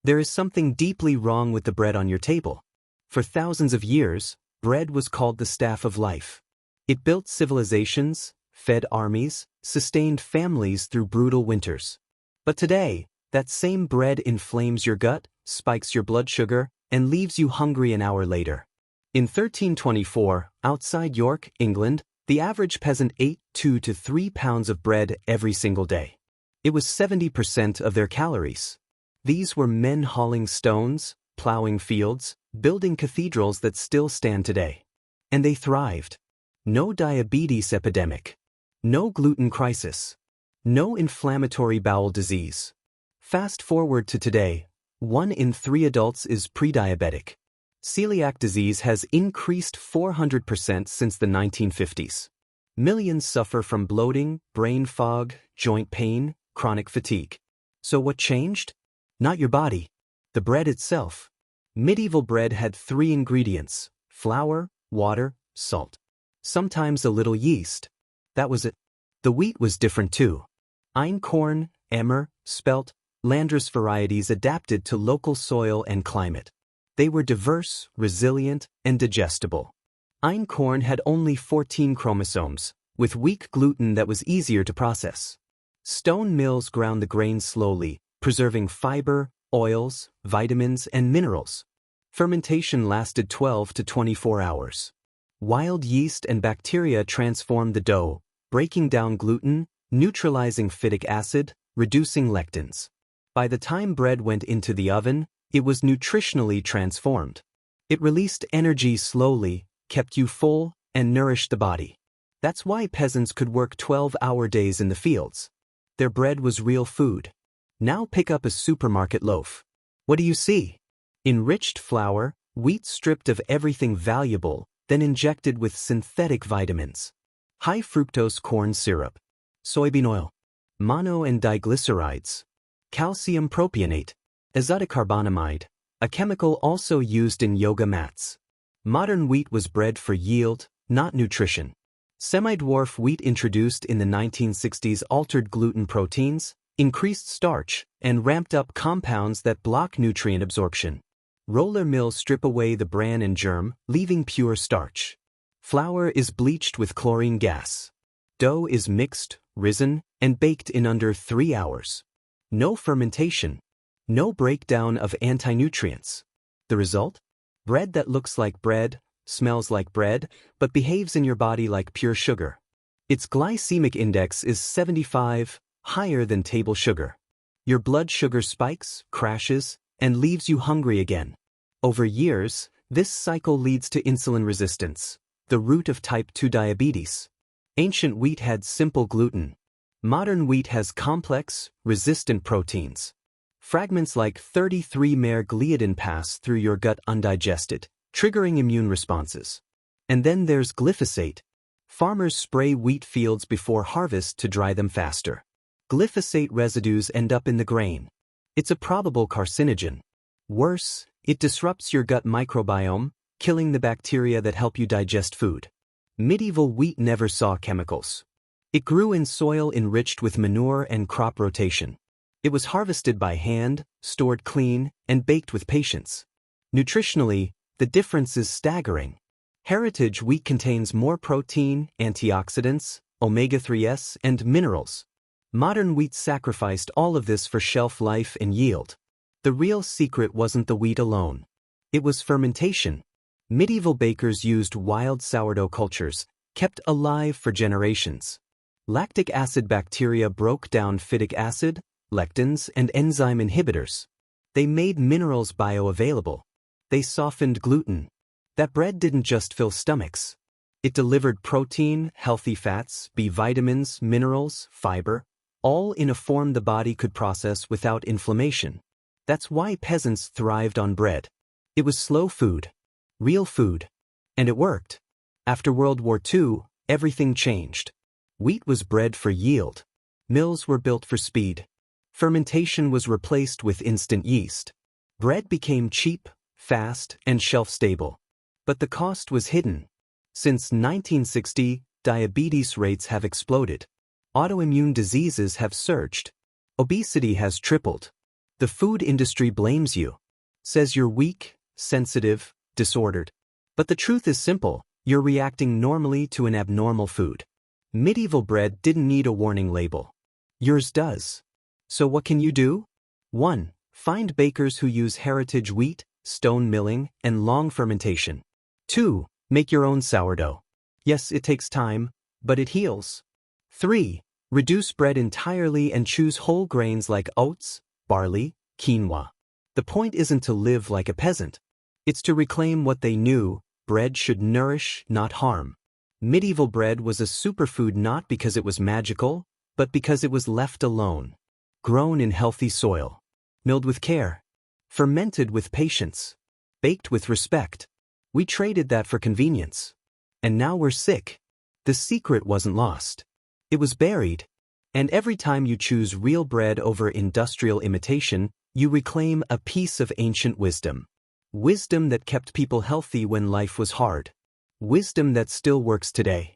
There is something deeply wrong with the bread on your table. For thousands of years, bread was called the staff of life. It built civilizations, fed armies, sustained families through brutal winters. But today, that same bread inflames your gut, spikes your blood sugar, and leaves you hungry an hour later. In 1324, outside York, England, the average peasant ate 2 to 3 pounds of bread every single day. It was 70% of their calories. These were men hauling stones, plowing fields, building cathedrals that still stand today. And they thrived. No diabetes epidemic. No gluten crisis. No inflammatory bowel disease. Fast forward to today, 1 in 3 adults is pre-diabetic. Celiac disease has increased 400% since the 1950s. Millions suffer from bloating, brain fog, joint pain, chronic fatigue. So what changed? Not your body. The bread itself. Medieval bread had 3 ingredients: flour, water, salt. Sometimes a little yeast. That was it. The wheat was different too. Einkorn, emmer, spelt, landrace varieties adapted to local soil and climate. They were diverse, resilient, and digestible. Einkorn had only 14 chromosomes, with weak gluten that was easier to process. Stone mills ground the grain slowly, preserving fiber, oils, vitamins, and minerals. Fermentation lasted 12 to 24 hours. Wild yeast and bacteria transformed the dough, breaking down gluten, neutralizing phytic acid, reducing lectins. By the time bread went into the oven, it was nutritionally transformed. It released energy slowly, kept you full, and nourished the body. That's why peasants could work 12-hour days in the fields. Their bread was real food. Now pick up a supermarket loaf. What do you see? Enriched flour, wheat stripped of everything valuable, then injected with synthetic vitamins. High fructose corn syrup, soybean oil, mono and diglycerides, calcium propionate, azotocarbonamide, a chemical also used in yoga mats. Modern wheat was bred for yield, not nutrition. Semi-dwarf wheat introduced in the 1960s altered gluten proteins, increased starch, and ramped up compounds that block nutrient absorption. Roller mills strip away the bran and germ, leaving pure starch. Flour is bleached with chlorine gas. Dough is mixed, risen, and baked in under 3 hours. No fermentation. No breakdown of anti-nutrients. The result? Bread that looks like bread, smells like bread, but behaves in your body like pure sugar. Its glycemic index is 75, higher than table sugar. Your blood sugar spikes, crashes, and leaves you hungry again. Over years, this cycle leads to insulin resistance, the root of type 2 diabetes. Ancient wheat had simple gluten. Modern wheat has complex, resistant proteins. Fragments like 33-mer gliadin pass through your gut undigested, triggering immune responses. And then there's glyphosate. Farmers spray wheat fields before harvest to dry them faster. Glyphosate residues end up in the grain. It's a probable carcinogen. Worse, it disrupts your gut microbiome, killing the bacteria that help you digest food. Medieval wheat never saw chemicals. It grew in soil enriched with manure and crop rotation. It was harvested by hand, stored clean, and baked with patience. Nutritionally, the difference is staggering. Heritage wheat contains more protein, antioxidants, omega-3s, and minerals. Modern wheat sacrificed all of this for shelf life and yield. The real secret wasn't the wheat alone. It was fermentation. Medieval bakers used wild sourdough cultures, kept alive for generations. Lactic acid bacteria broke down phytic acid, lectins, and enzyme inhibitors. They made minerals bioavailable. They softened gluten. That bread didn't just fill stomachs. It delivered protein, healthy fats, B vitamins, minerals, fiber, all in a form the body could process without inflammation. That's why peasants thrived on bread. It was slow food, real food, and it worked. After World War II, everything changed. Wheat was bred for yield. Mills were built for speed. Fermentation was replaced with instant yeast. Bread became cheap, fast, and shelf-stable. But the cost was hidden. Since 1960, diabetes rates have exploded. Autoimmune diseases have surged. Obesity has tripled. The food industry blames you. Says you're weak, sensitive, disordered. But the truth is simple, you're reacting normally to an abnormal food. Medieval bread didn't need a warning label. Yours does. So what can you do? 1. Find bakers who use heritage wheat, stone milling, and long fermentation. 2. Make your own sourdough. Yes, it takes time, but it heals. 3. Reduce bread entirely and choose whole grains like oats, barley, quinoa. The point isn't to live like a peasant. It's to reclaim what they knew: bread should nourish, not harm. Medieval bread was a superfood not because it was magical, but because it was left alone. Grown in healthy soil. Milled with care. Fermented with patience. Baked with respect. We traded that for convenience. And now we're sick. The secret wasn't lost. It was buried. And every time you choose real bread over industrial imitation, you reclaim a piece of ancient wisdom. Wisdom that kept people healthy when life was hard. Wisdom that still works today.